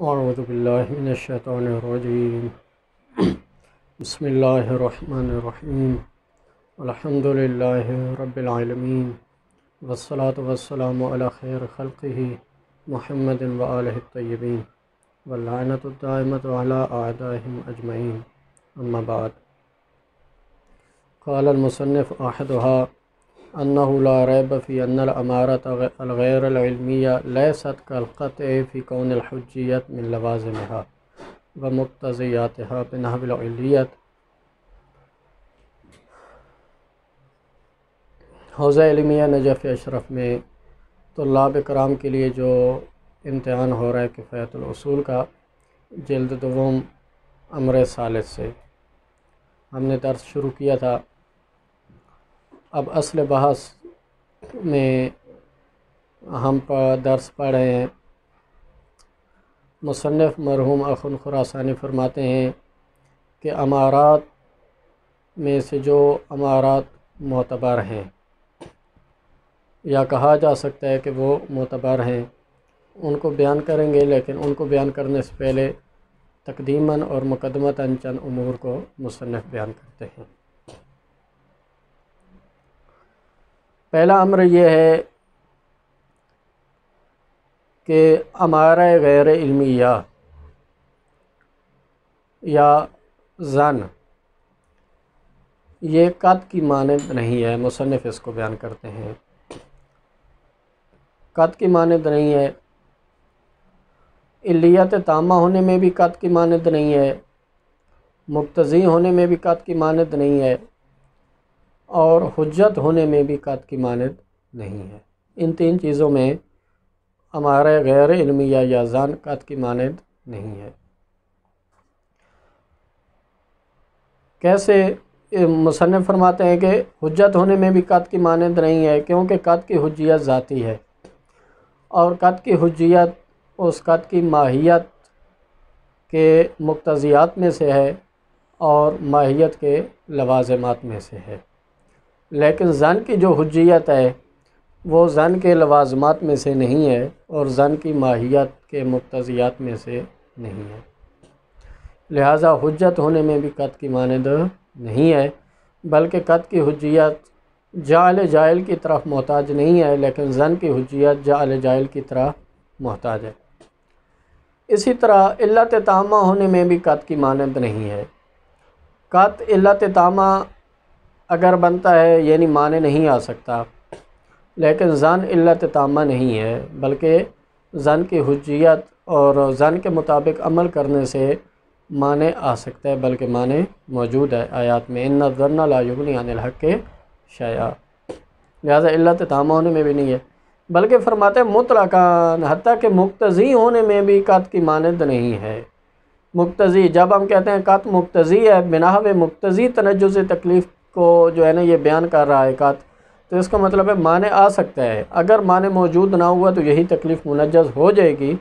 اعوذ باللہ من الشیطان الرجیم بسم اللہ الرحمن الرحیم الحمد للہ رب العالمین والصلاة والسلام علی خیر خلقہ محمد وآلہ الطیبین واللعنۃ الدائمۃ علی اعدائہم اجمعین اما بعد قال المصنف احدها انه لا ریب فی ان الامارۃ الغیر العلمیہ لیست کالقطع فی کون الحجیت من لوازمها ومقتضیاتها بنحو العلیت۔ حوزہ علمیہ نجف اشرف میں طلاب کرام کے لیے جو امتحان ہو رہا ہے کفایت الاصول کا، جلد دوم امر ثالث سے ہم نے درس شروع کیا تھا۔ اب اصل بحث میں ہم درس پڑھ رہے ہیں۔ مصنف مرحوم اخن خراسانی فرماتے ہیں کہ امارات میں سے جو امارات معتبر ہیں یا کہا جا سکتا ہے کہ وہ معتبر ہیں، ان کو بیان کریں گے، لیکن ان کو بیان کرنے سے پہلے تقدیماً اور مقدمتاً چند امور کو مصنف بیان کرتے ہیں۔ پہلا امر یہ ہے کہ امارہ غیر علمیہ یا ظن یہ قط کی مانند نہیں ہے۔ مصنف اس کو بیان کرتے ہیں، قط کی مانند نہیں ہے، علیت تامہ ہونے میں بھی قط کی مانند نہیں ہے، مقتضی ہونے میں بھی قط کی مانند نہیں ہے، اور حجت ہونے میں بھی قط کی مانند نہیں ہے۔ ان تین چیزوں میں امارہ غیر علمیہ یا ظن قط کی مانند نہیں ہے۔ کیسے؟ مصنف فرماتے ہیں کہ حجت ہونے میں بھی قط کی مانند نہیں ہے، کیونکہ قط کی حجیت ذاتی ہے، اور قط کی حجیت اس قط کی ماہیت کے مقتضیات میں سے ہے اور ماہیت کے لوازمات میں سے ہے، لیکن ظن کی جو حجیت ہے وہ ظن کے لوازمات میں سے نہیں ہے اور ظن کی ماہیت کے مقتضیات میں سے نہیں ہے، لہٰذا حجت ہونے میں بھی قط کی مانند نہیں ہے، بلکہ قط کی حجیت جعل جائل کی طرف محتاج نہیں ہے، لیکن ظن کی حجیت جعل جائل کی طرح محتاج ہے۔ اسی طرح علت تامہ ہونے میں بھی قط کی مانند نہیں ہے۔ قط علت تامہ اگر بنتا ہے یعنی معنی نہیں آ سکتا، لیکن ظن علت تامہ نہیں ہے، بلکہ ظن کی حجیت اور ظن کے مطابق عمل کرنے سے معنی آ سکتا ہے، بلکہ معنی موجود ہے آیات میں ان الظن لا یغنی عن الحق شیئا، لہذا علت تامہ ہونے میں بھی نہیں ہے، بلکہ فرماتے ہیں مطلقاً حتیٰ کہ مقتضی ہونے میں بھی قط کی مانند نہیں ہے۔ مقتضی، جب ہم کہتے ہیں قط مقتضی ہے، بنحو مقتضی تنجز تکلیف کو جو ہے نا یہ بیان کر رہا ہے قط، تو اس کا مطلب ہے معنی آ سکتا ہے، اگر معنی موجود نہ ہوا تو یہی تکلیف منجز ہو جائے گی،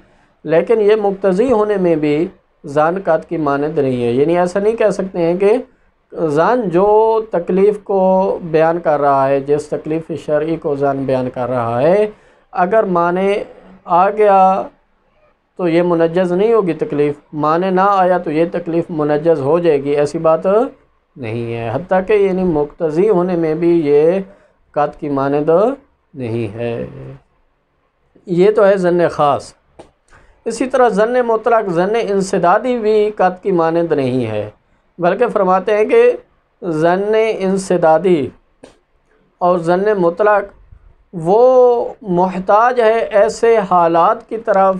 لیکن یہ مقتضی ہونے میں بھی ظن قط کی مانند نہیں ہے۔ یعنی ایسا نہیں کہہ سکتے ہیں کہ ظن جو تکلیف کو بیان کر رہا ہے، جس تکلیف شرعی کو ظن بیان کر رہا ہے، اگر معنی آ گیا تو یہ منجز نہیں ہوگی تکلیف، معنی نہ آیا تو یہ تکلیف منجز ہو جائے گی، ایسی بات نہیں ہے، حتیٰ کہ یعنی مقتضی ہونے میں بھی یہ قط کی مانند نہیں ہے۔ یہ تو ہے ظن خاص۔ اسی طرح ظن مطلق، ظن انسدادی بھی قط کی مانند نہیں ہے، بلکہ فرماتے ہیں کہ ظن انسدادی اور ظن مطلق وہ محتاج ہے ایسے حالات کی طرف،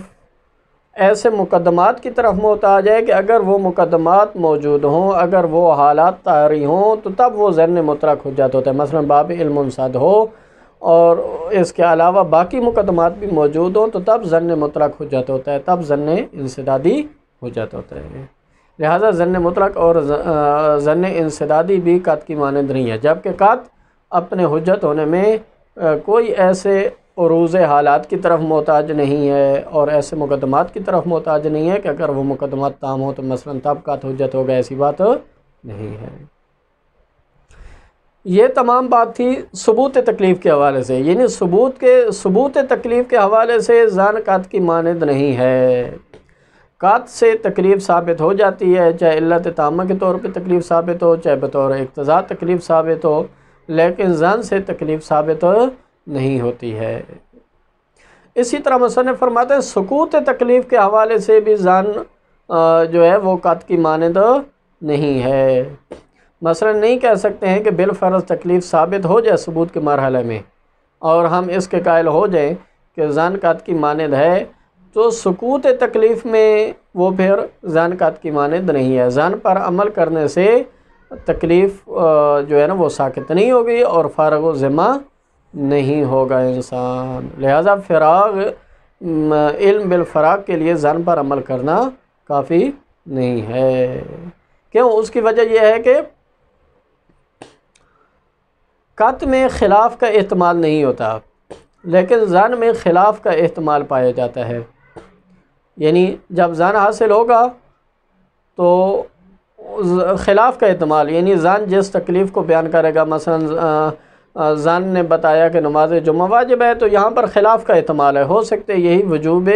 ایسے مقدمات کی طرف محتاج ہے کہ اگر وہ مقدمات موجود ہوں، اگر وہ حالات طاری ہوں تو تب وہ ظن مطلق حجت ہوتا ہے۔ مثلا باب علم انصد ہو اور اس کے علاوہ باقی مقدمات بھی موجود ہوں تو تب ظن مطلق حجت ہوتا ہے، تب ظن انسدادی حجت ہوتا ہے۔ لہذا ظن مطلق اور ظن انسدادی بھی قط کی مانند نہیں ہے، جبکہ قط اپنے حجت ہونے میں کوئی ایسے عروض حالات کی طرف محتاج نہیں ہے اور ایسے مقدمات کی طرف محتاج نہیں ہے کہ اگر وہ مقدمات تام ہوں تو مثلا تب قط حجت ہوگا، ایسی بات نہیں ہے۔ یہ تمام بات تھی ثبوت تکلیف کے حوالے سے، یعنی ثبوت تکلیف کے حوالے سے ظن قط کی مانند نہیں ہے۔ قط سے تکلیف ثابت ہو جاتی ہے، چاہے علت تامہ کے طور پہ تکلیف ثابت ہو، چاہے بطور اقتضاء تکلیف ثابت ہو، لیکن زن سے تکلیف ثابت نہیں ہوتی ہے۔ اسی طرح مصنف فرماتے ہیں سکوت تکلیف کے حوالے سے بھی زن جو ہے وہ قط کی مانند نہیں ہے۔ مثلا نہیں کہہ سکتے ہیں کہ بالفرض تکلیف ثابت ہو جائے ثبوت کے مرحلے میں اور ہم اس کے قائل ہو جائیں کہ زن قط کی مانند ہے، تو سکوت تکلیف میں وہ پھر زن قط کی مانند نہیں ہے۔ زن پر عمل کرنے سے تکلیف جو ہے نا وہ ساکت نہیں ہوگی اور فارغ و ذمہ نہیں ہوگا انسان۔ لہذا فراغ علم بالفراغ کے لیے زن پر عمل کرنا کافی نہیں ہے۔ کیوں؟ اس کی وجہ یہ ہے کہ قط میں خلاف کا احتمال نہیں ہوتا، لیکن زن میں خلاف کا احتمال پایا جاتا ہے۔ یعنی جب زن حاصل ہوگا تو خلاف کا احتمال، یعنی زن جس تکلیف کو بیان کرے گا، مثلا زن نے بتایا کہ نماز جمعہ واجب ہے، تو یہاں پر خلاف کا احتمال ہے، ہو سکتے یہی وجوب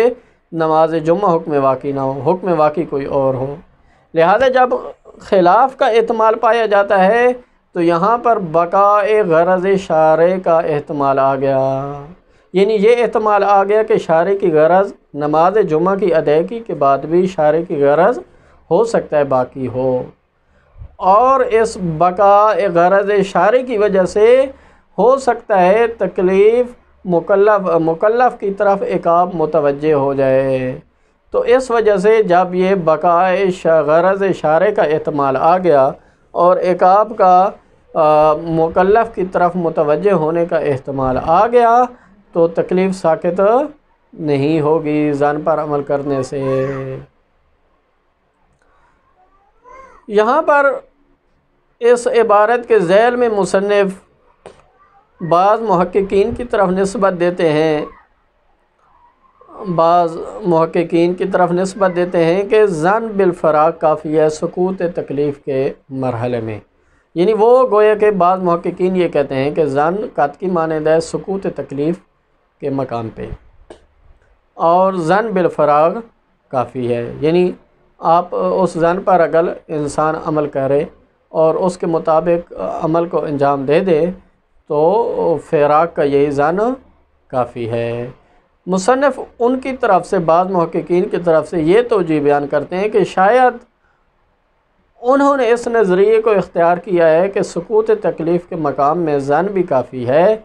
نماز جمعہ حکم واقعی نہ ہو، حکم واقعی کوئی اور ہو۔ لہذا جب خلاف کا احتمال پایا جاتا ہے تو یہاں پر بقاء غرض شارع کا احتمال آ گیا، یعنی یہ احتمال آ گیا کہ شارع کی غرض نماز جمعہ کی ادائیگی کے بعد بھی شارع کی غرض ہو سکتا ہے باقی ہو، اور اس بقاء غرض شارع کی وجہ سے ہو سکتا ہے تکلیف مکلف کی طرف عقاب متوجہ ہو جائے۔ تو اس وجہ سے جب یہ بقاء غرض شارع کا احتمال آ گیا اور عقاب کا مکلف کی طرف متوجہ ہونے کا احتمال آ گیا تو تکلیف ساکت نہیں ہوگی زن پر عمل کرنے سے۔ یہاں پر اس عبارت کے ذیل میں مصنف بعض محققین کی طرف نسبت دیتے ہیں، کہ زن بالفراغ کافی ہے سکوت تکلیف کے مرحلے میں۔ یعنی وہ گویا کہ بعض محققین یہ کہتے ہیں کہ زن قط کی مانند ہے سکوت تکلیف کے مقام پہ، اور زن بالفراغ کافی ہے۔ یعنی آپ اس زن پر اگر انسان عمل کرے اور اس کے مطابق عمل کو انجام دے دے تو فراغ کا یہی زن کافی ہے۔ مصنف ان کی طرف سے، بعض محققین کی طرف سے یہ توجیہ بیان کرتے ہیں کہ شاید انہوں نے اس نظریے کو اختیار کیا ہے کہ سکوت تکلیف کے مقام میں زن بھی کافی ہے،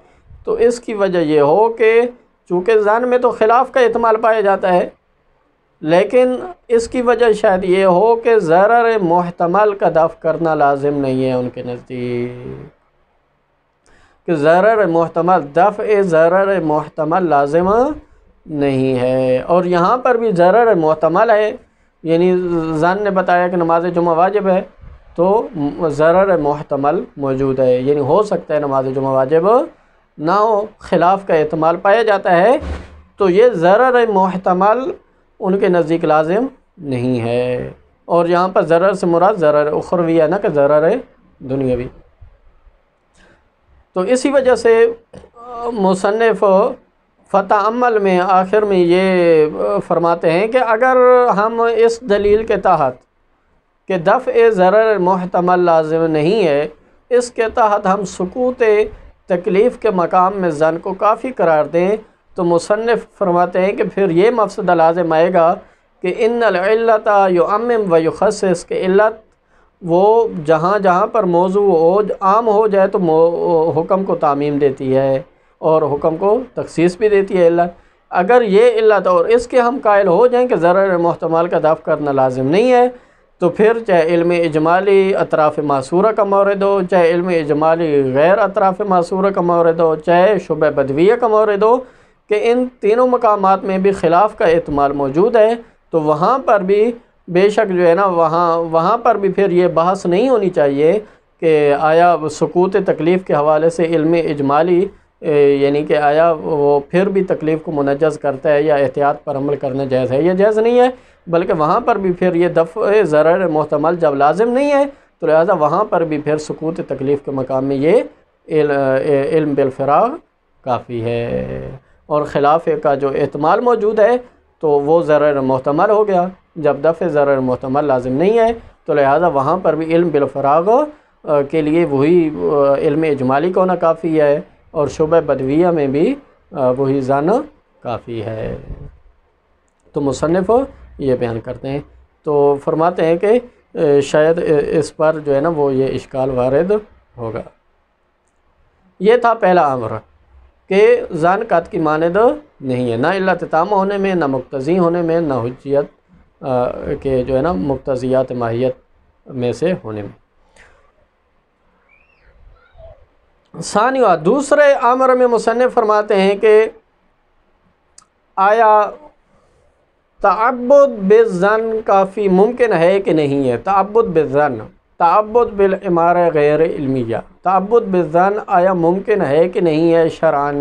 تو اس کی وجہ یہ ہو کہ چونکہ زن میں تو خلاف کا احتمال پایا جاتا ہے، لیکن اس کی وجہ شاید یہ ہو کہ ضرر محتمل کا دفع کرنا لازم نہیں ہے ان کے نزدیک، کہ ضرر محتمل، دفع ضرر محتمل لازم نہیں ہے۔ اور یہاں پر بھی ضرر محتمل ہے، یعنی زن نے بتایا کہ نماز جمعہ واجب ہے تو ضرر محتمل موجود ہے، یعنی ہو سکتا ہے نماز جمعہ واجب نہ ہو، خلاف کا احتمال پایا جاتا ہے، تو یہ ضرر محتمل ان کے نزدیک لازم نہیں ہے۔ اور یہاں پر ضرر سے مراد ضرر اخروی ہے، نہ کہ ضرر دنیاوی۔ تو اسی وجہ سے مصنف فتح عمل میں آخر میں یہ فرماتے ہیں کہ اگر ہم اس دلیل کے تحت کہ دفع ضرر محتمل لازم نہیں ہے، اس کے تحت ہم سکوت تکلیف کے مقام میں زن کو کافی قرار دیں، تو مصنف فرماتے ہیں کہ پھر یہ مفسدہ لازم آئے گا کہ ان العلت یعمم و یخصص، کہ علت وہ جہاں جہاں پر موضوع ہو عام ہو جائے تو حکم کو تعمیم دیتی ہے اور حکم کو تخصیص بھی دیتی ہے علت۔ اگر یہ علت اور اس کے ہم قائل ہو جائیں کہ ضرر محتمل کا دفع کرنا لازم نہیں ہے، تو پھر چاہے علم اجمالی اطراف معصورہ کا مورد ہو، چاہے علم اجمالی غیر اطراف معصورہ کا مورد ہو، چاہے شبہ بدویہ کا مورد ہو، کہ ان تینوں مقامات میں بھی خلاف کا احتمال موجود ہے، تو وہاں پر بھی بے شک جو ہے نا وہاں پر بھی پھر یہ بحث نہیں ہونی چاہیے کہ آیا سکوت تکلیف کے حوالے سے علم اجمالی یعنی کہ آیا وہ پھر بھی تکلیف کو منجز کرتا ہے یا احتیاط پر عمل کرنا جائز ہے، یہ جائز نہیں ہے، بلکہ وہاں پر بھی پھر یہ دفع ضرر محتمل جب لازم نہیں ہے تو لہذا وہاں پر بھی پھر سکوت تکلیف کے مقام میں یہ علم بالفراغ کافی ہے، اور خلاف کا جو احتمال موجود ہے تو وہ ضرر محتمل ہو گیا، جب دفع ضرر محتمل لازم نہیں ہے تو لہذا وہاں پر بھی علم بالفراغ کے لیے وہی علم اجمالی کا ہونا کافی ہے، اور شبہ بدویہ میں بھی وہی ظن کافی ہے۔ تو مصنف یہ بیان کرتے ہیں، تو فرماتے ہیں کہ شاید اس پر جو ہے نا وہ یہ اشکال وارد ہوگا۔ یہ تھا پہلا امر کہ ظن قط کی مانند نہیں ہے، نہ علت تامہ ہونے میں، نہ مقتضی ہونے میں، نہ حجیت کے جو ہے نا مقتضیات ماہیت میں سے ہونے میں۔ ثانیہ، دوسرے امر میں مصنف فرماتے ہیں کہ آیا تعبد بالظن کافی ممکن ہے کہ نہیں ہے؟ تعبد بالظن، تعبد بالعمارہ غیر علمیہ، تعبد بالظن آیا ممکن ہے کہ نہیں ہے شرعاً؟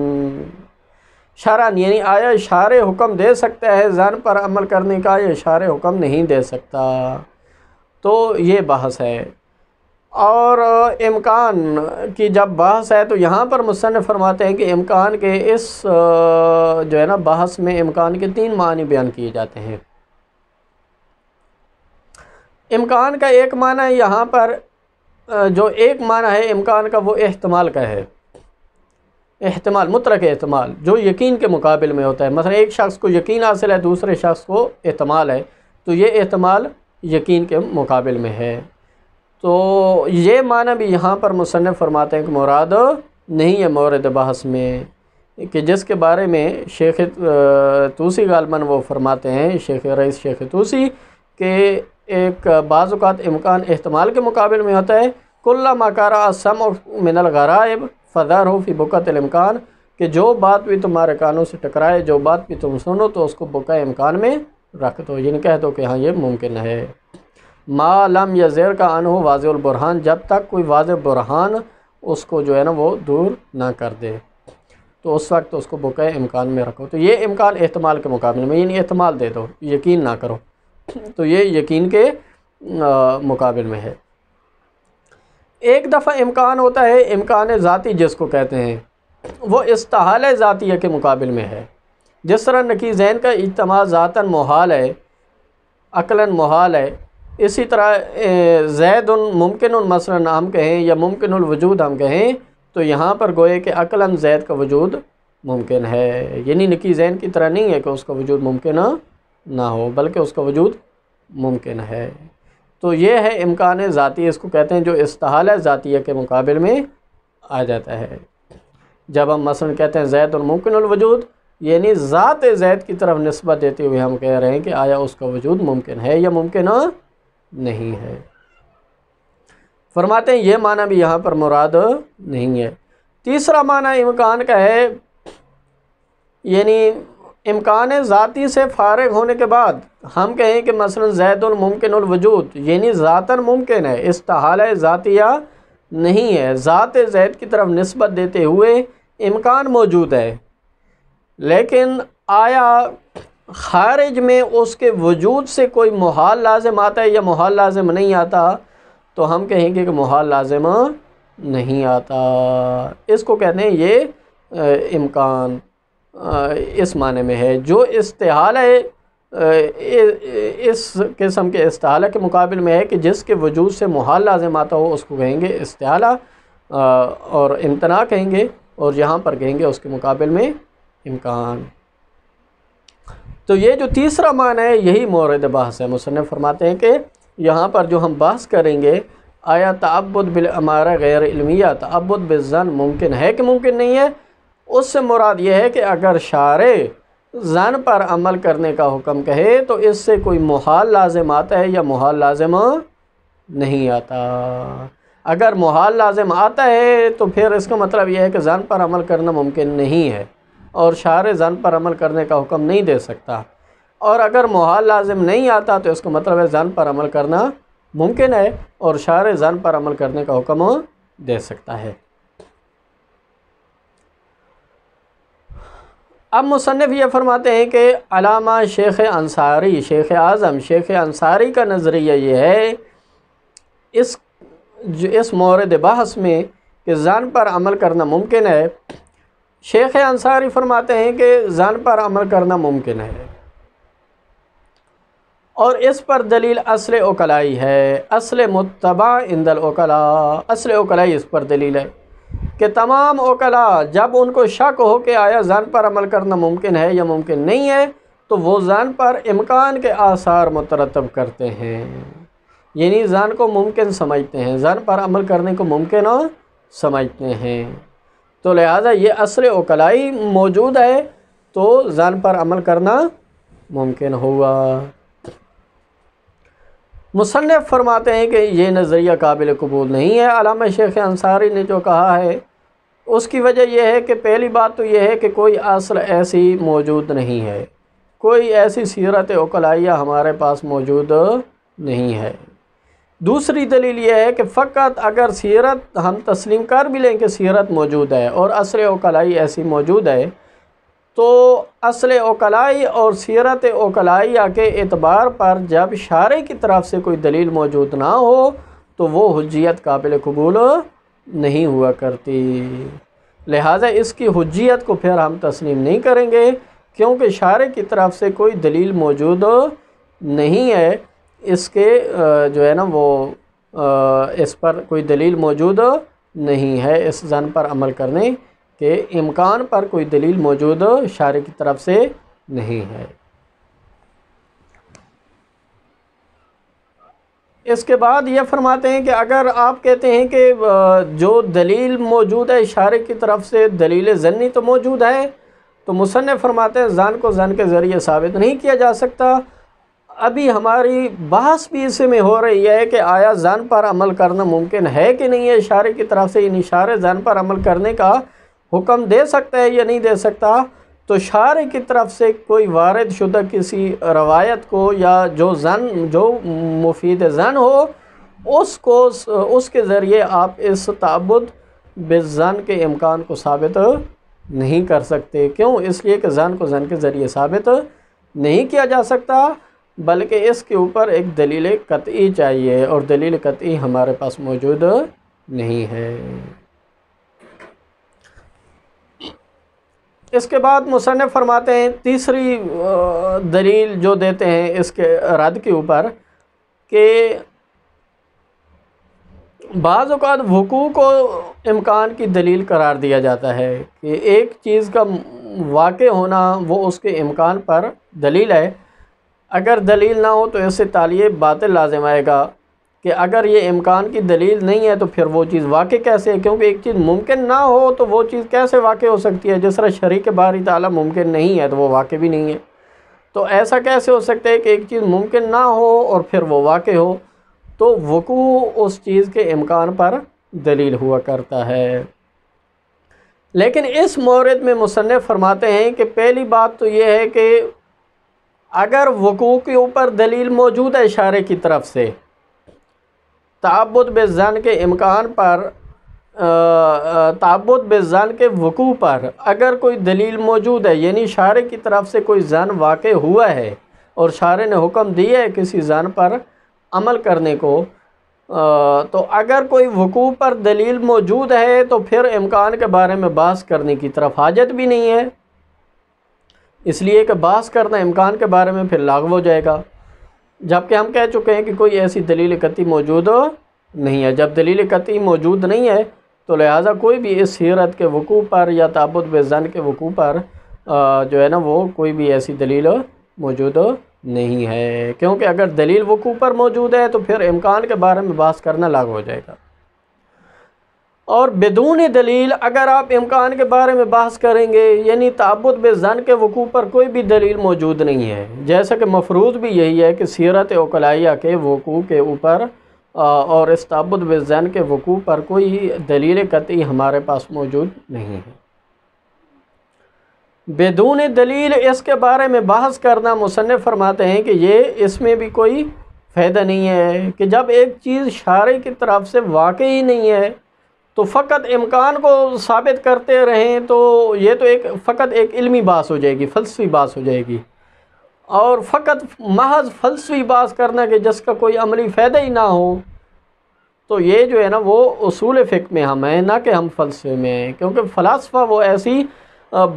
شرعاً یعنی آیا شارع حکم دے سکتا ہے ظن پر عمل کرنے کا یا شارع حکم نہیں دے سکتا؟ تو یہ بحث ہے، اور امکان کی جب بحث ہے تو یہاں پر مصنف فرماتے ہیں کہ امکان کے اس جو ہے نا بحث میں امکان کے 3 معنی بیان کیے جاتے ہیں۔ امکان کا ایک معنی یہاں پر جو ایک معنی ہے امکان کا وہ احتمال کا ہے، احتمال، مطلق احتمال جو یقین کے مقابل میں ہوتا ہے۔ مثلا ایک شخص کو یقین حاصل ہے، دوسرے شخص کو احتمال ہے، تو یہ احتمال یقین کے مقابل میں ہے۔ تو یہ معنی بھی یہاں پر مصنف فرماتے ہیں کہ مراد نہیں ہے مورد بحث میں، کہ جس کے بارے میں شیخ طوسی غالباً وہ فرماتے ہیں، شیخ رئیس شیخ طوسی، کہ ایک بعض اوقات امکان احتمال کے مقابل میں ہوتا ہے۔ کل ما کارا السمع من الغرائب فذرہ فی بقعۃ الامکان، کہ جو بات بھی تمہارے کانوں سے ٹکرائے، جو بات بھی تم سنو تو اس کو بقع امکان میں رکھ دو، یعنی کہہ دو کہ ہاں یہ ممکن ہے۔ ما لم یزر کا عنہ واضح البرہان، جب تک کوئی واضح برہان اس کو جو ہے نا وہ دور نہ کر دے تو اس وقت اس کو بقع امکان میں رکھو۔ تو یہ امکان احتمال کے مقابلے میں، یعنی احتمال دے دو، یقین نہ کرو، تو یہ یقین کے مقابل میں ہے۔ ایک دفعہ امکان ہوتا ہے امکان ذاتی جس کو کہتے ہیں، وہ استحالہ ذاتیہ کے مقابل میں ہے۔ جس طرح نقیضین کا اجتماع ذاتاً محال ہے، عقلاً محال ہے، اسی طرح زید ممکن مثلا ہم کہیں یا ممکن الوجود ہم کہیں تو یہاں پر گوئے کہ عقلاً زید کا وجود ممکن ہے، یعنی نقیضین کی طرح نہیں ہے کہ اس کا وجود ممکن نہ ہو، بلکہ اس کا وجود ممکن ہے۔ تو یہ ہے امکان ذاتی، اس کو کہتے ہیں جو استحالہ ذاتیہ کے مقابل میں آ جاتا ہے۔ جب ہم مثلا کہتے ہیں زید ممکن الوجود، یعنی ذات زید کی طرف نسبت دیتے ہوئے ہم کہہ رہے ہیں کہ آیا اس کا وجود ممکن ہے یا ممکن نہیں ہے۔ فرماتے ہیں یہ معنی بھی یہاں پر مراد نہیں ہے۔ تیسرا معنی امکان کا ہے، یعنی امکان ذاتی سے فارغ ہونے کے بعد ہم کہیں کہ مثلا زید ممکن الوجود، یعنی ذاتاً ممکن ہے، استحالہ ذاتیہ نہیں ہے، ذات زید کی طرف نسبت دیتے ہوئے امکان موجود ہے، لیکن آیا خارج میں اس کے وجود سے کوئی محال لازم آتا ہے یا محال لازم نہیں آتا؟ تو ہم کہیں گے کہ محال لازم نہیں آتا۔ اس کو کہتے ہیں یہ امکان اس معنی میں ہے، جو استحالہ اس قسم کے استحالہ کے مقابل میں ہے کہ جس کے وجود سے محال لازم آتا ہو اس کو کہیں گے استحالہ، اور امتناع کہیں گے، اور یہاں پر کہیں گے اس کے مقابل میں امکان۔ تو یہ جو تیسرا معنی ہے یہی مورد بحث ہے۔ مصنف فرماتے ہیں کہ یہاں پر جو ہم بحث کریں گے، آیا تعبد بالعمارہ غیر علمیہ، تعبد بالظن ممکن ہے کہ ممکن نہیں ہے، اس سے مراد یہ ہے کہ اگر شارع ظن پر عمل کرنے کا حکم کہے تو اس سے کوئی محال لازم آتا ہے یا محال لازم نہیں آتا۔ اگر محال لازم آتا ہے تو پھر اس کا مطلب یہ ہے کہ ظن پر عمل کرنا ممکن نہیں ہے، اور شارع ظن پر عمل کرنے کا حکم نہیں دے سکتا، اور اگر محال لازم نہیں آتا تو اس کا مطلب ہے ظن پر عمل کرنا ممکن ہے اور شارع ظن پر عمل کرنے کا حکم دے سکتا ہے۔ اب مصنف یہ فرماتے ہیں کہ علامہ شیخ انصاری، شیخ اعظم شیخ انصاری کا نظریہ یہ ہے اس مورد بحث میں کہ ظن پر عمل کرنا ممکن ہے۔ شیخ انصاری فرماتے ہیں کہ ظن پر عمل کرنا ممکن ہے، اور اس پر دلیل اصل عقلائی ہے، اصل متبع عند العقلاء، اصل عقلائی اس پر دلیل ہے کہ تمام عقلاء جب ان کو شک ہو کہ آیا ظن پر عمل کرنا ممکن ہے یا ممکن نہیں ہے تو وہ ظن پر امکان کے آثار مترتب کرتے ہیں، یعنی ظن کو ممکن سمجھتے ہیں، ظن پر عمل کرنے کو ممکن سمجھتے ہیں، تو لہٰذا یہ اصل عقلائی موجود ہے تو ظن پر عمل کرنا ممکن ہوا۔ مصنف فرماتے ہیں کہ یہ نظریہ قابل قبول نہیں ہے۔ علامہ شیخ انصاری نے جو کہا ہے اس کی وجہ یہ ہے کہ پہلی بات تو یہ ہے کہ کوئی اصل ایسی موجود نہیں ہے، کوئی ایسی سیرت عقلائیہ ہمارے پاس موجود نہیں ہے۔ دوسری دلیل یہ ہے کہ فقط اگر سیرت ہم تسلیم کر بھی لیں کہ سیرت موجود ہے اور اصل عقلائی ایسی موجود ہے تو اصل عقلائی اور سیرت عقلائیہ کے اعتبار پر جب شارع کی طرف سے کوئی دلیل موجود نہ ہو تو وہ حجیت قابل قبول نہیں ہوا کرتی، لہٰذا اس کی حجیت کو پھر ہم تسلیم نہیں کریں گے کیونکہ شارع کی طرف سے کوئی دلیل موجود نہیں ہے، اس کے جو ہے نا وہ اس پر کوئی دلیل موجود نہیں ہے، اس ظن پر عمل کرنے کے امکان پر کوئی دلیل موجود شارع کی طرف سے نہیں ہے۔ اس کے بعد یہ فرماتے ہیں کہ اگر آپ کہتے ہیں کہ جو دلیل موجود ہے شارع کی طرف سے دلیل ظنی تو موجود ہے، تو مصنف فرماتے ہیں ظن کو ظن کے ذریعے ثابت نہیں کیا جا سکتا۔ ابھی ہماری بحث بھی اس میں ہو رہی ہے کہ آیا ظن پر عمل کرنا ممکن ہے کہ نہیں ہے شارع کی طرف سے، یعنی شارع ظن پر عمل کرنے کا حکم دے سکتا ہے یا نہیں دے سکتا، تو شارع کی طرف سے کوئی وارد شدہ کسی روایت کو یا جو مفید ظن ہو اس کے ذریعے آپ اس تعبد بالظن کے امکان کو ثابت نہیں کر سکتے۔ کیوں؟ اس لیے کہ ظن کو ظن کے ذریعے ثابت نہیں کیا جا سکتا، بلکہ اس کے اوپر ایک دلیل قطعی چاہیے اور دلیل قطعی ہمارے پاس موجود نہیں ہے۔ اس کے بعد مصنف فرماتے ہیں تیسری دلیل جو دیتے ہیں اس کے رد کے اوپر کہ بعض اوقات وقوع کو امکان کی دلیل قرار دیا جاتا ہے کہ ایک چیز کا واقع ہونا وہ اس کے امکان پر دلیل ہے، اگر دلیل نہ ہو تو اس سے تالیہ باطل لازم آئے گا کہ اگر یہ امکان کی دلیل نہیں ہے تو پھر وہ چیز واقع کیسے ہے، کیونکہ ایک چیز ممکن نہ ہو تو وہ چیز کیسے واقع ہو سکتی ہے، جس طرح شریک باری تعالیٰ ممکن نہیں ہے تو وہ واقع بھی نہیں ہے، تو ایسا کیسے ہو سکتا ہے کہ ایک چیز ممکن نہ ہو اور پھر وہ واقع ہو، تو وقوع اس چیز کے امکان پر دلیل ہوا کرتا ہے۔ لیکن اس مورد میں مصنف فرماتے ہیں کہ پہلی بات تو یہ ہے کہ اگر وقوع کے اوپر دلیل موجود ہے شارع کی طرف سے، تعبد بالظن کے امکان پر تعبد بالظن کے وقوع پر اگر کوئی دلیل موجود ہے، یعنی شارع کی طرف سے کوئی ظن واقع ہوا ہے اور شارع نے حکم دیا ہے کسی ظن پر عمل کرنے کو، تو اگر کوئی وقوع پر دلیل موجود ہے تو پھر امکان کے بارے میں بحث کرنے کی طرف حاجت بھی نہیں ہے، اس لیے کہ بحث کرنا امکان کے بارے میں پھر لاغو ہو جائے گا، جبکہ ہم کہہ چکے ہیں کہ کوئی ایسی دلیل قطعی موجود نہیں ہے۔ جب دلیل قطعی موجود نہیں ہے تو لہٰذا کوئی بھی اس سیرت کے وقوع پر یا تعبد بالظن کے وقوع پر جو ہے نا وہ کوئی بھی ایسی دلیل موجود نہیں ہے، کیونکہ اگر دلیل وقوع پر موجود ہے تو پھر امکان کے بارے میں بحث کرنا لاغو ہو جائے گا، اور بدون دلیل اگر آپ امکان کے بارے میں بحث کریں گے یعنی تعبد بالظن کے وقوع پر کوئی بھی دلیل موجود نہیں ہے، جیسا کہ مفروض بھی یہی ہے کہ سیرت عقلائیہ کے وقوع کے اوپر اور اس تعبد بالظن کے وقوع پر کوئی دلیل قطعی ہمارے پاس موجود نہیں ہے۔ بدون دلیل اس کے بارے میں بحث کرنا مصنف فرماتے ہیں کہ یہ اس میں بھی کوئی فائدہ نہیں ہے کہ جب ایک چیز شارع کی طرف سے واقع ہی نہیں ہے تو فقط امکان کو ثابت کرتے رہیں تو یہ تو فقط ایک علمی بحث ہو جائے گی، فلسفی بحث ہو جائے گی، اور فقط محض فلسفی بحث کرنا کہ جس کا کوئی عملی فائدہ ہی نہ ہو، تو یہ جو ہے نا وہ اصول فقہ میں ہم ہیں نہ کہ ہم فلسفے میں ہیں، کیونکہ فلاسفہ وہ ایسی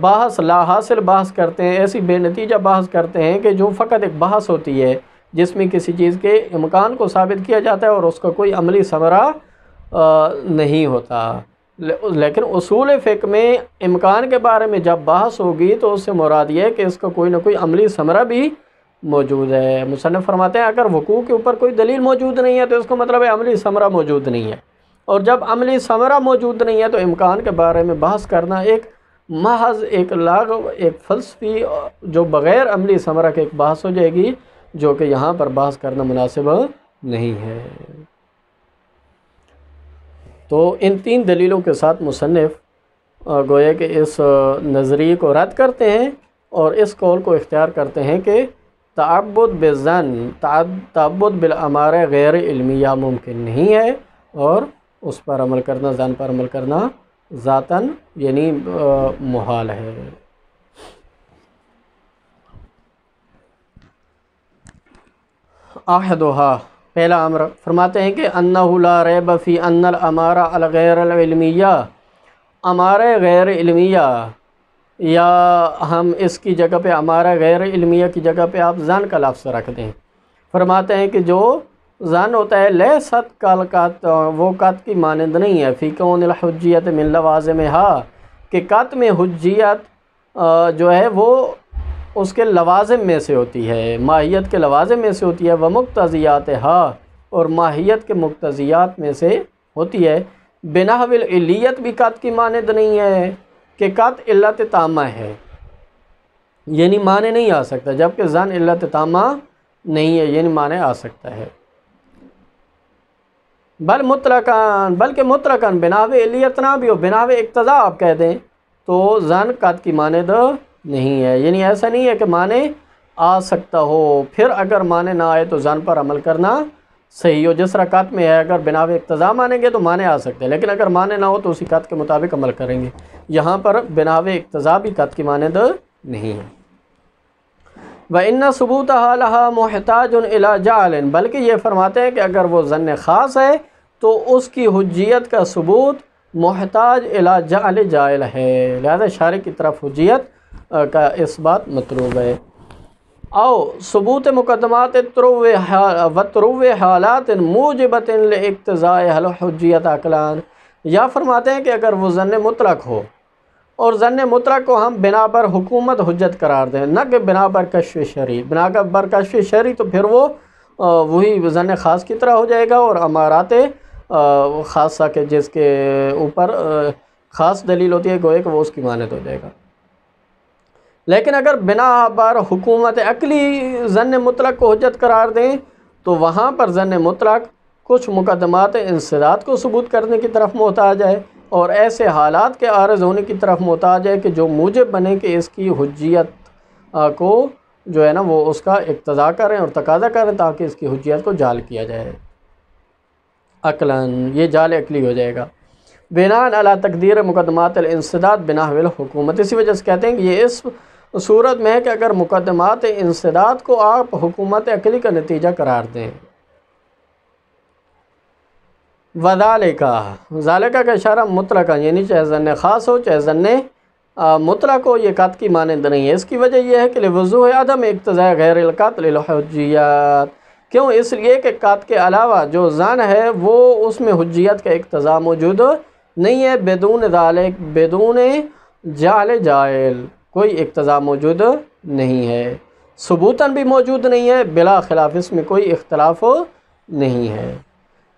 بحث لا حاصل بحث کرتے ہیں، ایسی بے نتیجہ بحث کرتے ہیں کہ جو فقط ایک بحث ہوتی ہے جس میں کسی چیز کے امکان کو ثابت کیا جاتا ہے اور اس کا کوئی عملی ثمرہ نہیں ہوتا۔ لیکن اصول فقہ میں امکان کے بارے میں جب بحث ہوگی تو اس سے مراد یہ ہے کہ اس کا کوئی نہ کوئی عملی ثمرہ بھی موجود ہے۔ مصنف فرماتے ہیں اگر وقوع کے اوپر کوئی دلیل موجود نہیں ہے تو اس کا مطلب ہے عملی ثمرہ موجود نہیں ہے، اور جب عملی ثمرہ موجود نہیں ہے تو امکان کے بارے میں بحث کرنا ایک محض ایک لاغو، ایک فلسفی جو بغیر عملی ثمرہ کے ایک بحث ہو جائے گی، جو کہ یہاں پر بحث کرنا مناسب نہیں ہے۔ تو ان تین دلیلوں کے ساتھ مصنف گویا کہ اس نظریے کو رد کرتے ہیں اور اس قول کو اختیار کرتے ہیں کہ تعبد بالظن، تعبد بالامارہ غیر علمیہ ممکن نہیں ہے، اور اس پر عمل کرنا، ظن پر عمل کرنا ذاتاً یعنی محال ہے۔ احدھا، پہلا امر فرماتے ہیں کہ انہ لا ریب فی ان الامارہ الغیر العلمیہ، امارہ غیر علمیہ، یا ہم اس کی جگہ پہ امارہ غیر علمیہ کی جگہ پہ آپ ظن کا لفظ رکھ دیں۔ فرماتے ہیں کہ جو ظن ہوتا ہے لیست کالقط، وہ قط کی مانند نہیں ہے، فی کون الحجیت من لوازمہا، کہ قط میں حجیت جو ہے وہ اس کے لوازم میں سے ہوتی ہے، ماہیت کے لوازم میں سے ہوتی ہے، ومقتضیاتہا، اور ماہیت کے مقتضیات میں سے ہوتی ہے۔ بنحو العلیت بھی قط کی مانند نہیں ہے کہ قط علت تامہ ہے، یعنی معنی نہیں آ سکتا، جبکہ ظن علت تامہ نہیں ہے، یعنی معنی آ سکتا ہے۔ بلکہ مطلقاً بنحو علیت نہ بھی ہو، بنحو اقتضاء آپ کہہ دیں تو ظن قط کی مانند نہیں ہے، یعنی ایسا نہیں ہے کہ معنی آ سکتا ہو، پھر اگر معنی نہ آئے تو ظن پر عمل کرنا صحیح ہو۔ جس طرح قط میں ہے اگر بنحو اقتضاء مانیں گے تو معنی آ سکتے ہیں، لیکن اگر معنی نہ ہو تو اسی قط کے مطابق عمل کریں گے۔ یہاں پر بنحو اقتضاء بھی قط کی مانند نہیں ہے۔ وَإِنَّ ثُبُوتَهَا لَهَا مُحْتَاجٌ إِلَى جَعْلٍ، بلکہ یہ فرماتے ہیں کہ اگر وہ ظن خاص ہے تو اس کی حجیت کا ثبوت محتاج الی جعل جائل ہے، لہذا شارع کی طرف حجیت کا اثبات مطلوب ہے۔ او ثبوت مقدمات وطرو حالات موجبت لاقتضاء الحجیت عقلاً، یا فرماتے ہیں کہ اگر وہ ظن مطلق ہو اور ظن مطلق کو ہم بنا پر حکومت حجت قرار دیں، نہ کہ بنا پر کشف شرعی، بنا پر کشف شرعی تو پھر وہ وہی ظن خاص کی طرح ہو جائے گا، اور امارات خاصہ کے جس کے اوپر خاص دلیل ہوتی ہے گوئے کہ وہ اس کی مانند ہو جائے گا۔ لیکن اگر بنا پر حکومت عقلی ظن مطلق کو حجت قرار دیں تو وہاں پر ظن مطلق کچھ مقدمات انسداد کو ثبوت کرنے کی طرف محتاج ہے، اور ایسے حالات کے عارض ہونے کی طرف محتاج ہے کہ جو موجب بنے کہ اس کی حجیت کو جو ہے نا وہ اس کا اقتضاء کریں اور تقاضا کریں تاکہ اس کی حجیت کو جعل کیا جائے، عقلاً یہ جعل عقلی ہو جائے گا، بناء علی تقدیر مقدمات الانسداد بنحو الحکومت۔ اسی وجہ سے کہتے ہیں کہ یہ اس صورت میں ہے کہ اگر مقدمات انسداد کو آپ حکومت عقلی کا نتیجہ قرار دیں۔ ذالکہ کا اشارہ مطلقاً، یعنی چاہے ظن خاص ہو چاہے ظن مطلق ہو، یہ قط کی مانند نہیں ہے۔ اس کی وجہ یہ ہے کہ لوضوح عدم اقتضاء غیر القط للحجیات، کیوں؟ اس لیے کہ قط کے علاوہ جو ظن ہے وہ اس میں حجیت کا اقتضاء موجود نہیں ہے، بدون ذالک، بدون جعل جائل، کوئی اقتضاء موجود نہیں ہے، ثبوتاً بھی موجود نہیں ہے، بلا خلاف اس میں کوئی اختلاف نہیں ہے۔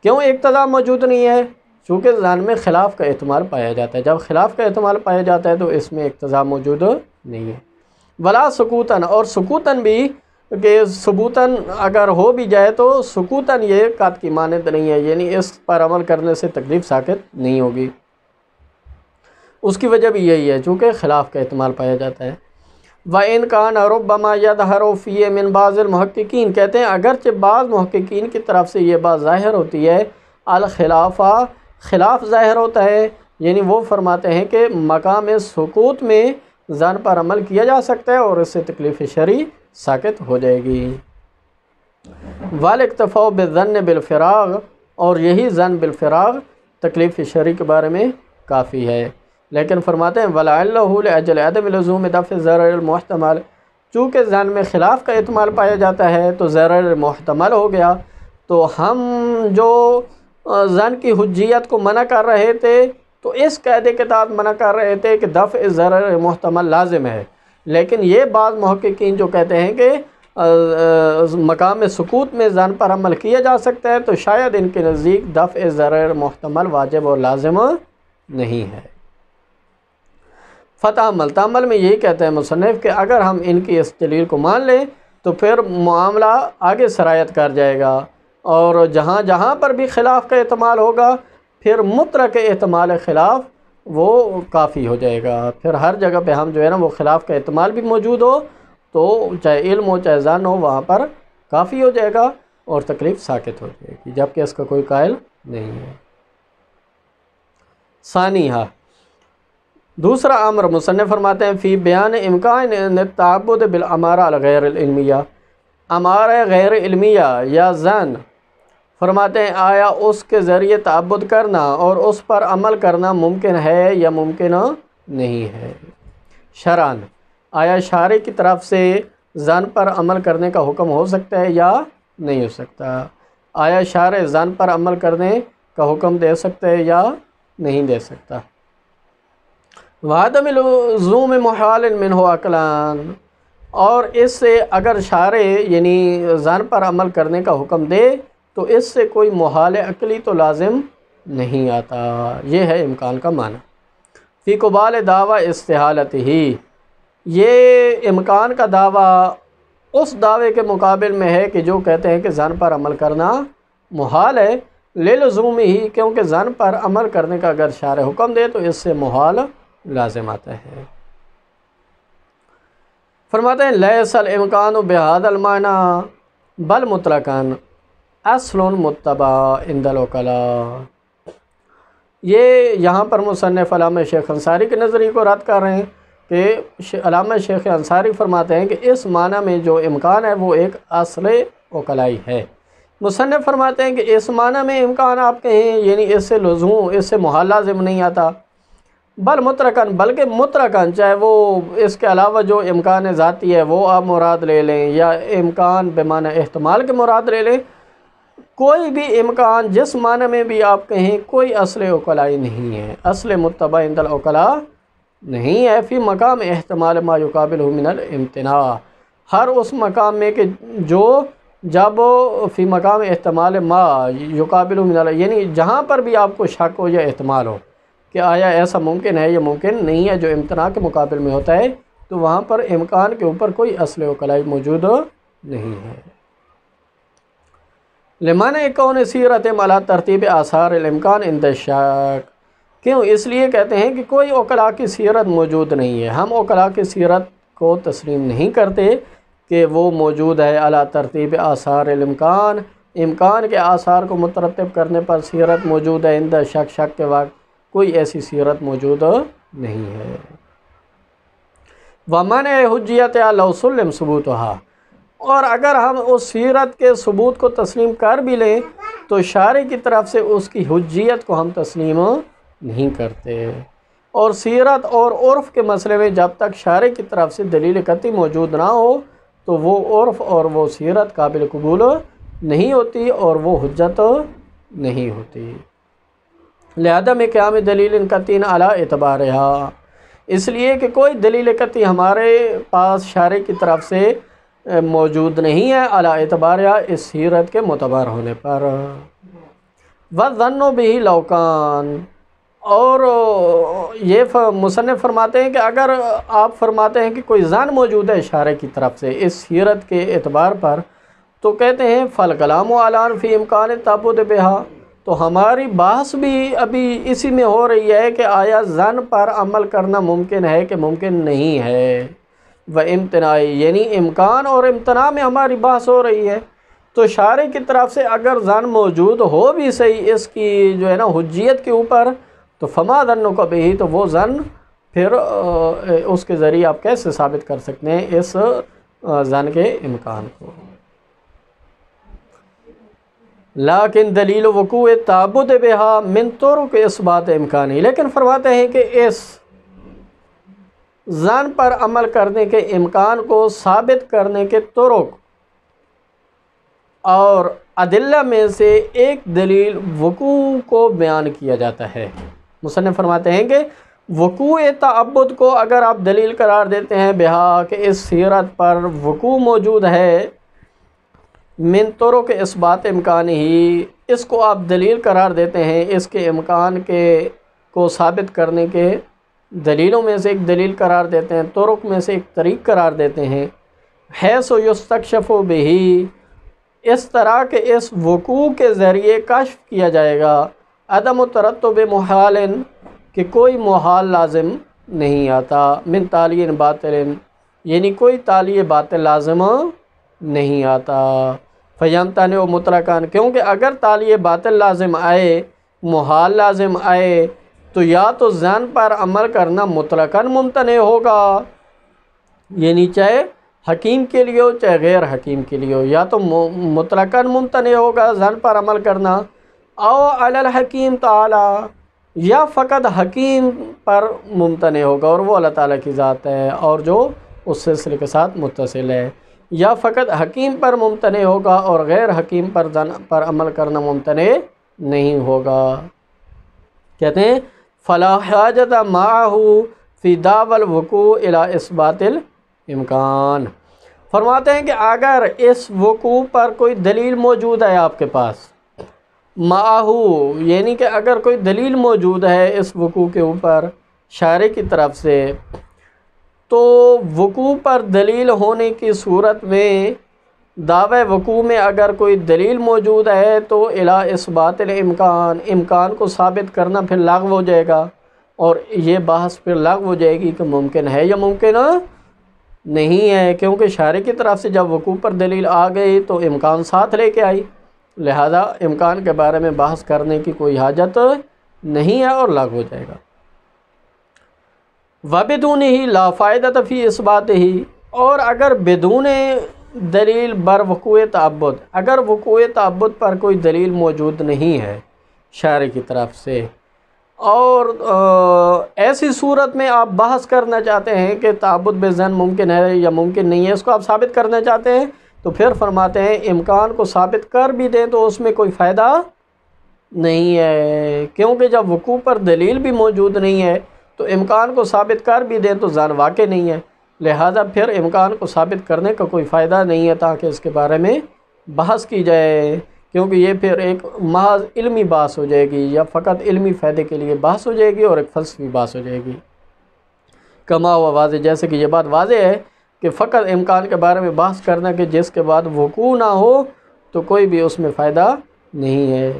کیوں اقتضاء موجود نہیں ہے؟ چونکہ ظن میں خلاف کا احتمال پایا جاتا ہے، جب خلاف کا احتمال پایا جاتا ہے تو اس میں اقتضاء موجود نہیں ہے۔ ولا سکوتاً، اور سکوتاً بھی کہ ثبوتاً اگر ہو بھی جائے تو سکوتاً یہ قط کی مانند نہیں ہے، یعنی اس پر عمل کرنے سے تکلیف ساقط نہیں ہوگی۔ اس کی وجہ بھی یہی ہے چونکہ خلاف کا احتمال پایا جاتا ہے۔ وَإِنْ كَانَ رُبَّمَا يَظْهَرُ فِيهِ مِنْ بَعْضِ الْمُحَقِّقِينَ، کہتے ہیں اگرچہ بعض محققین کی طرف سے یہ بات ظاہر ہوتی ہے، الخلافہ، خلاف ظاہر ہوتا ہے، یعنی وہ فرماتے ہیں کہ مقام سکوت میں ظن پر عمل کیا جا سکتا ہے اور اس سے تکلیف شرعی ساقط ہو جائے گی۔ وَالْاِكْتِفَاءُ بِالظَّنِّ بِالْفِرَاغِ، اور یہی ظن بالفراغ تکلیف شرعی کے بارے میں کافی ہے۔ لیکن فرماتے ہیں وَلَعَلَّهُ لِأَجْلِ عَدَمِ لُزُومِ دَفْعِ الضَّرَرِ الْمُحْتَمَلِ، چونکہ زن میں خلاف کا احتمال پایا جاتا ہے تو ضرر محتمل ہو گیا۔ تو ہم جو زن کی حجیت کو منع کر رہے تھے تو اس قاعدے کے تحت منع کر رہے تھے کہ دفع ضرر محتمل لازم ہے، لیکن یہ بعض محققین جو کہتے ہیں کہ مقام سکوت میں زن پر عمل کیا جا سکتا ہے، تو شاید ان کے نزدیک دفع ضرر محتمل واجب اور لازم نہیں ہے۔ فتح عمل تعمل میں یہی کہتے ہیں مصنف کہ اگر ہم ان کی اس دلیل کو مان لیں تو پھر معاملہ آگے سرایت کر جائے گا، اور جہاں جہاں پر بھی خلاف کا احتمال ہوگا پھر مطلق احتمال خلاف وہ کافی ہو جائے گا۔ پھر ہر جگہ پہ ہم جو ہے نا وہ خلاف کا احتمال بھی موجود ہو تو چاہے علم ہو چاہے ظن ہو وہاں پر کافی ہو جائے گا اور تکلیف ساکت ہو جائے گی، جبکہ اس کا کوئی قائل نہیں ہے۔ ثانیہ دوسرا امر، مصنف فرماتے ہیں فی بیان امکان التعبد بالامارہ الغیر العلمیہ، امارہ غیر علمیہ یا ظن، فرماتے ہیں آیا اس کے ذریعے تعبد کرنا اور اس پر عمل کرنا ممکن ہے یا ممکن نہیں ہے؟ شرعاً آیا شارع کی طرف سے ظن پر عمل کرنے کا حکم ہو سکتا ہے یا نہیں ہو سکتا؟ آیا شارع ظن پر عمل کرنے کا حکم دے سکتا ہے یا نہیں دے سکتا؟ وعدم لزوم محال منہ عقلاً، اور اس سے اگر شارع یعنی ظن پر عمل کرنے کا حکم دے تو اس سے کوئی محال عقلی تو لازم نہیں آتا۔ یہ ہے امکان کا معنی۔ فی قبال دعویٰ استحالت ہی، یہ امکان کا دعویٰ اس دعوے کے مقابل میں ہے کہ جو کہتے ہیں کہ ظن پر عمل کرنا محال ہے، للزوم ہی، کیونکہ ظن پر عمل کرنے کا اگر شارع حکم دے تو اس سے محال لازم آتا ہے۔ فرماتے ہیں لیس الامکان بہذا المعنی بل مطلقاً اصل متبع عند العقلاء، یہ یہاں پر مصنف علامہ شیخ انصاری کے نظریے کو رد کر رہے ہیں کہ علامہ شیخ انصاری فرماتے ہیں کہ اس معنی میں جو امکان ہے وہ ایک اصل عقلائی ہے۔ مصنف فرماتے ہیں کہ اس معنی میں امکان آپ کہیں یعنی اس سے لزوم، اس سے محال لازم نہیں آتا، بل مطلقاً، بلکہ مطلقاً، چاہے وہ اس کے علاوہ جو امکان ذاتی ہے وہ آپ مراد لے لیں یا امکان بمعنی احتمال کے مراد لے لیں، کوئی بھی امکان جس معنی میں بھی آپ کہیں کوئی اصل عقلائی نہیں ہے، اصل متبع عند العقلاء نہیں ہے۔ فی مقام احتمال ما یقابلہ من الامتناع، ہر اس مقام میں کہ جو جب فی مقام احتمال ما یقابلہ من یعنی جہاں پر بھی آپ کو شک ہو یا احتمال ہو کہ آیا ایسا ممکن ہے یا ممکن نہیں ہے جو امتناع کے مقابل میں ہوتا ہے، تو وہاں پر امکان کے اوپر کوئی اصل عقلائی موجود نہیں ہے۔ لمعنی کون سیرت علی ترتیب آثار الامکان عند الشک، کیوں؟ اس لیے کہتے ہیں کہ کوئی عقلاء کی سیرت موجود نہیں ہے، ہم عقلاء کی سیرت کو تسلیم نہیں کرتے کہ وہ موجود ہے علی ترتیب آثار الامکان، امکان کے آثار کو مترتب کرنے پر سیرت موجود ہے، عند شک، شک کے وقت کوئی ایسی سیرت موجود نہیں ہے۔ ومنع حجیت لو سلم ثبوتها، اور اگر ہم اس سیرت کے ثبوت کو تسلیم کر بھی لیں تو شارع کی طرف سے اس کی حجیت کو ہم تسلیم نہیں کرتے، اور سیرت اور عرف کے مسئلے میں جب تک شارع کی طرف سے دلیل قطعی موجود نہ ہو تو وہ عرف اور وہ سیرت قابل قبول نہیں ہوتی اور وہ حجت نہیں ہوتی۔ لہذا میں قیام دلیل قطعی علی اعتبارہا، اس لیے کہ کوئی دلیل قطعی ہمارے پاس شارع کی طرف سے موجود نہیں ہے علی اعتبارہا، اس سیرت کے معتبر ہونے پر۔ وَالظَّنُّ بِهِ لَوْ كَانَ، اور یہ مصنف فرماتے ہیں کہ اگر آپ فرماتے ہیں کہ کوئی ظن موجود ہے شارع کی طرف سے اس سیرت کے اعتبار پر، تو کہتے ہیں فَالْكَلَامُ عَلَانْ فِي إِمْكَانِ التَّعَبُّدِ بِهَا، تو ہماری بحث بھی ابھی اسی میں ہو رہی ہے کہ آیا ظن پر عمل کرنا ممکن ہے کہ ممکن نہیں ہے، وامتناعی، یعنی امکان اور امتناع میں ہماری بحث ہو رہی ہے۔ تو شارع کی طرف سے اگر ظن موجود ہو بھی صحیح اس کی جو ہے نا حجیت کے اوپر، تو فما ظنک بہ، تو وہ ظن پھر اس کے ذریعے آپ کیسے ثابت کر سکتے ہیں اس ظن کے امکان کو؟ لیکن دلیل وقوع تعبد بہا من طرق اثبات امکانی، لیکن فرماتے ہیں کہ اس ظن پر عمل کرنے کے امکان کو ثابت کرنے کے طرق اور ادلہ میں سے ایک دلیل وقوع کو بیان کیا جاتا ہے۔ مصنف فرماتے ہیں کہ وقوع تعبد کو اگر آپ دلیل قرار دیتے ہیں بہا کہ اس صورت پر وقوع موجود ہے، من طرق اس بات امکان ہی، اس کو آپ دلیل قرار دیتے ہیں، اس کے امکان کو ثابت کرنے کے دلیلوں میں سے ایک دلیل قرار دیتے ہیں، طرق میں سے ایک طریق قرار دیتے ہیں، حیث یستکشف بہی، اس طرح کہ اس وقوع کے ذریعے کشف کیا جائے گا، عدم ترتب محال، کہ کوئی محال لازم نہیں آتا، من تالی باطل، یعنی کوئی تالی باطل لازم نہیں آتا، فیمتنع مطلقاً، کیونکہ اگر تالی باطل لازم آئے، محال لازم آئے، تو یا تو ظن پر عمل کرنا مطلقاً ممتنع ہوگا، یعنی چاہے حکیم کے لیے ہو چاہے غیر حکیم کے لیے ہو، یا تو مطلقاً ممتنع ہوگا ظن پر عمل کرنا، او علی الحکیم تعالی، یا فقط حکیم پر ممتنع ہوگا، اور وہ اللہ تعالیٰ کی ذات ہے اور جو اس سلسلے کے ساتھ متصل ہے، یا فقط حکیم پر ممتنع ہوگا اور غیر حکیم پر عمل کرنا ممتنع نہیں ہوگا۔ کہتے ہیں فلا حاجت معہ فی دعوی الوقوع الی اثبات الامکان، فرماتے ہیں کہ اگر اس وقوع پر کوئی دلیل موجود ہے آپ کے پاس، معہو یعنی کہ اگر کوئی دلیل موجود ہے اس وقوع کے اوپر شارع کی طرف سے، تو وقوع پر دلیل ہونے کی صورت میں دعوی وقوع میں اگر کوئی دلیل موجود ہے تو الی اثبات الامکان، امکان کو ثابت کرنا پھر لغو ہو جائے گا، اور یہ بحث پھر لغو ہو جائے گی کہ ممکن ہے یا ممکن نہیں ہے، کیونکہ شارع کی طرف سے جب وقوع پر دلیل آ گئی تو امکان ساتھ لے کے آئی، لہذا امکان کے بارے میں بحث کرنے کی کوئی حاجت نہیں ہے اور لغو ہو جائے گا۔ وَبِدُونِهِ لا فائدۃ فی اثباتہ، اور اگر بدون دلیل بر وقوع تعبد، اگر وقوع تعبد پر کوئی دلیل موجود نہیں ہے شارع کی طرف سے، اور ایسی صورت میں آپ بحث کرنا چاہتے ہیں کہ تعبد بظن ممکن ہے یا ممکن نہیں ہے، اس کو آپ ثابت کرنا چاہتے ہیں، تو پھر فرماتے ہیں امکان کو ثابت کر بھی دیں تو اس میں کوئی فائدہ نہیں ہے، کیونکہ جب وقوع پر دلیل بھی موجود نہیں ہے تو امکان کو ثابت کر بھی دیں تو ظن واقع نہیں ہے، لہذا پھر امکان کو ثابت کرنے کا کوئی فائدہ نہیں ہے تاکہ اس کے بارے میں بحث کی جائے، کیونکہ یہ پھر ایک محض علمی بحث ہو جائے گی، یا فقط علمی فائدے کے لیے بحث ہو جائے گی اور ایک فلسفی بحث ہو جائے گی۔ کما ہوا واضح، جیسے کہ یہ بات واضح ہے کہ فقط امکان کے بارے میں بحث کرنا کہ جس کے بعد وقوع نہ ہو تو کوئی بھی اس میں فائدہ نہیں ہے۔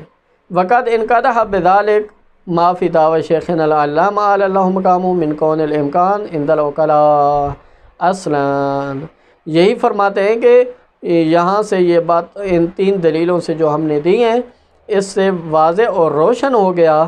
وقد انقدح بذلک ما فی دعوی شیخنا العلامہ علی اللہ مقامہ من کون الامکان عند العقلاء اصلا، یہی فرماتے ہیں کہ یہاں سے یہ بات ان تین دلیلوں سے جو ہم نے دی ہیں، اس سے واضح اور روشن ہو گیا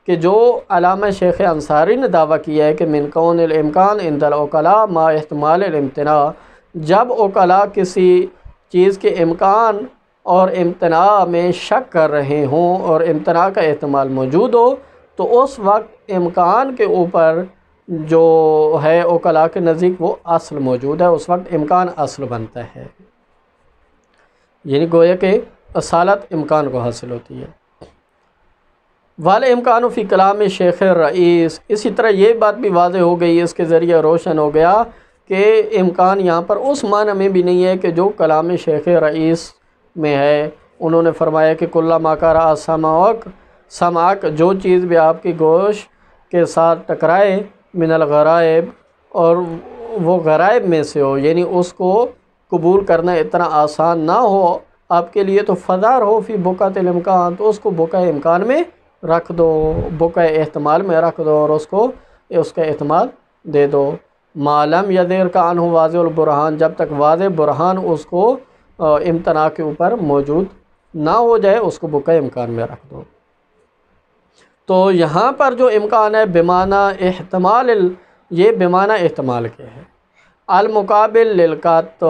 کہ جو علامہ شیخ انصاری نے دعویٰ کیا ہے کہ من کون الامکان عند العقلاء ما احتمال الامتناع، جب عقلاء کسی چیز کے امکان اور امتناع میں شک کر رہے ہوں اور امتناع کا احتمال موجود ہو، تو اس وقت امکان کے اوپر جو ہے عقلاء کے نزدیک وہ اصل موجود ہے، اس وقت امکان اصل بنتا ہے، یعنی گویا کہ اصالت امکان کو حاصل ہوتی ہے۔ والامکان فی کلام شیخ الرئیس، اسی طرح یہ بات بھی واضح ہو گئی، اس کے ذریعے روشن ہو گیا کہ امکان یہاں پر اس معنی میں بھی نہیں ہے کہ جو کلام شیخ رئیس میں ہے، انہوں نے فرمایا کہ کلا ما کرا سمعک، جو چیز بھی آپ کی گوش کے ساتھ ٹکرائے، من الغرائب، اور وہ غرائب میں سے ہو، یعنی اس کو قبول کرنا اتنا آسان نہ ہو آپ کے لیے، تو فدار ہو فی بقعۃ الامکان، تو اس کو بقع امکان میں رکھ دو، بقع احتمال میں رکھ دو اور اس کو اس کا احتمال دے دو، معلوم یا دیر کا عنہ واضح البرہان، جب تک واضح برہان اس کو امتناع کے اوپر موجود نہ ہو جائے اس کو بقع امکان میں رکھ دو۔ تو یہاں پر جو امکان ہے بمعنی احتمال، یہ بمعنی احتمال کے ہے، المقابل للقط،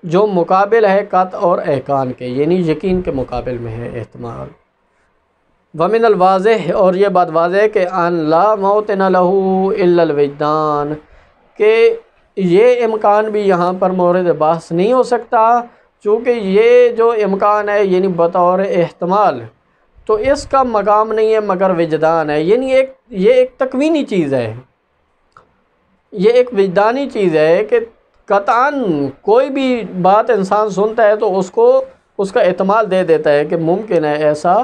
جو مقابل ہے قط اور احکان کے، یعنی یقین کے مقابل میں ہے احتمال۔ ومن الواضح، اور یہ بات واضح ہے کہ ان لا موطن لہ الا الوجدان، کہ یہ امکان بھی یہاں پر مورد بحث نہیں ہو سکتا، چونکہ یہ جو امکان ہے یعنی بطور احتمال، تو اس کا مقام نہیں ہے مگر وجدان ہے، یعنی یہ ایک تکوینی چیز ہے، یہ ایک وجدانی چیز ہے کہ قطعاً کوئی بھی بات انسان سنتا ہے تو اس کا احتمال دے دیتا ہے کہ ممکن ہے ایسا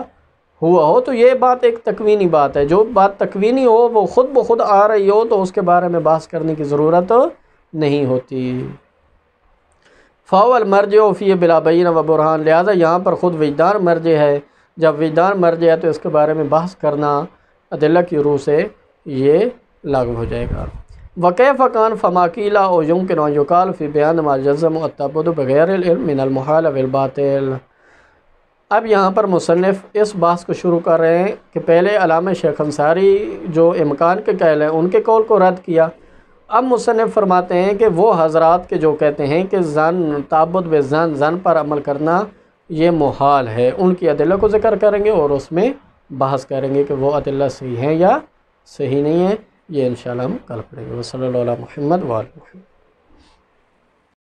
ہوا ہو، تو یہ بات ایک تکوینی بات ہے۔ جو بات تکوینی ہو وہ خود بخود آ رہی ہو تو اس کے بارے میں بحث کرنے کی ضرورت نہیں ہوتی۔ فاول مرجع فی بلا بینہ و برہان، لہذا یہاں پر خود وجدان مرجع ہے، جب وجدان مرجع ہے تو اس کے بارے میں بحث کرنا ادلہ کی روح سے یہ لاگو ہو جائے گا۔ وکیف کان فما قیل او یمکن ان یقال فی بیان ما یلزم التعبد بغیر العلم من المحال والباطل۔ اب یہاں پر مصنف اس بحث کو شروع کر رہے ہیں کہ پہلے علامہ شیخ انصاری جو امکان کے قائل ہیں ان کے قول کو رد کیا۔ اب مصنف فرماتے ہیں کہ وہ حضرات کے جو کہتے ہیں کہ تعبد بظن پر عمل کرنا یہ محال ہے، ان کی ادلہ کو ذکر کریں گے اور اس میں بحث کریں گے کہ وہ ادلہ صحیح ہیں یا صحیح نہیں ہیں۔ یہ انشاءاللہ ہم کل پڑھیں گے۔ وصلی اللہ علی محمد وآلہ محمد۔